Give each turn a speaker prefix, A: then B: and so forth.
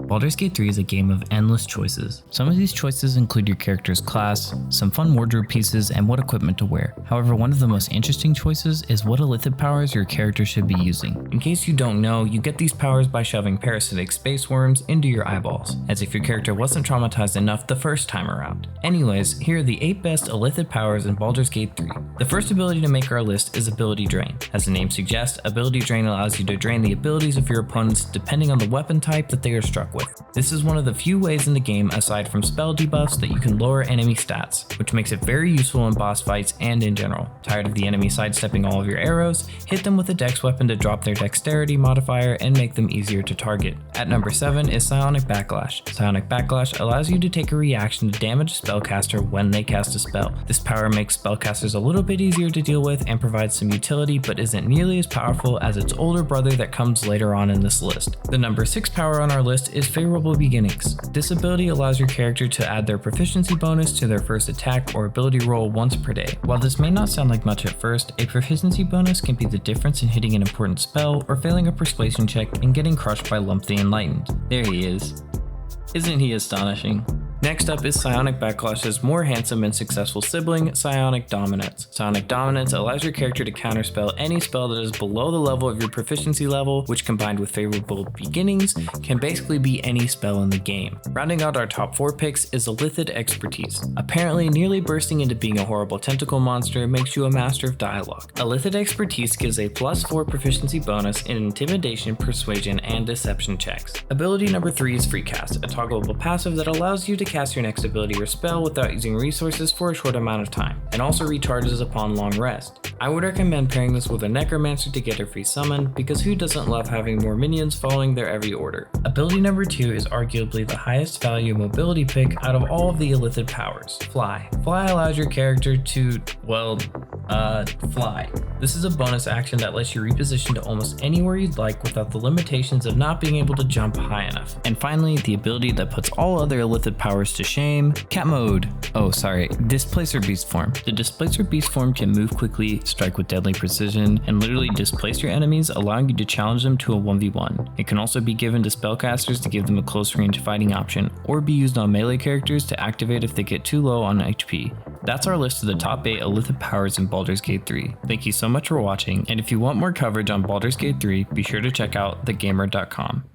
A: Baldur's Gate 3 is a game of endless choices. Some of these choices include your character's class, some fun wardrobe pieces, and what equipment to wear. However, one of the most interesting choices is what Illithid powers your character should be using. In case you don't know, you get these powers by shoving parasitic space worms into your eyeballs, as if your character wasn't traumatized enough the first time around. Anyways, here are the 8 best Illithid powers in Baldur's Gate 3. The first ability to make our list is Ability Drain. As the name suggests, Ability Drain allows you to drain the abilities of your opponents depending on the weapon type that they are struck with. This is one of the few ways in the game, aside from spell debuffs, that you can lower enemy stats, which makes it very useful in boss fights and in general. Tired of the enemy sidestepping all of your arrows? Hit them with a dex weapon to drop their dexterity modifier and make them easier to target. At number 7 is Psionic Backlash. Psionic Backlash allows you to take a reaction to damage a spellcaster when they cast a spell. This power makes spellcasters a little bit easier to deal with and provides some utility, but isn't nearly as powerful as its older brother that comes later on in this list. The number 6 power on our list is Favorable Beginnings. This ability allows your character to add their proficiency bonus to their first attack or ability roll once per day. While this may not sound like much at first, a proficiency bonus can be the difference in hitting an important spell or failing a persuasion check and getting crushed by Lump the Enlightened. There he is. Isn't he astonishing? Next up is Psionic Backlash's more handsome and successful sibling, Psionic Dominance. Psionic Dominance allows your character to counterspell any spell that is below the level of your proficiency level, which combined with Favorable Beginnings can basically be any spell in the game. Rounding out our top 4 picks is Illithid Expertise. Apparently, nearly bursting into being a horrible tentacle monster makes you a master of dialogue. Illithid Expertise gives a +4 proficiency bonus in Intimidation, Persuasion, and Deception checks. Ability number 3 is Free Cast, a toggleable passive that allows you to cast your next ability or spell without using resources for a short amount of time, and also recharges upon long rest. I would recommend pairing this with a Necromancer to get a free summon, because who doesn't love having more minions following their every order? Ability number 2 is arguably the highest value mobility pick out of all of the Illithid powers, Fly. Fly allows your character to, fly. This is a bonus action that lets you reposition to almost anywhere you'd like without the limitations of not being able to jump high enough. And finally, the ability that puts all other Illithid powers to shame, Cat Mode. Displacer Beast Form. The Displacer Beast Form can move quickly, strike with deadly precision, and literally displace your enemies, allowing you to challenge them to a 1v1. It can also be given to spellcasters to give them a close range fighting option, or be used on melee characters to activate if they get too low on HP. That's our list of the top 8 Illithid powers in Baldur's Gate 3. Thank you so much for watching, and if you want more coverage on Baldur's Gate 3, be sure to check out thegamer.com.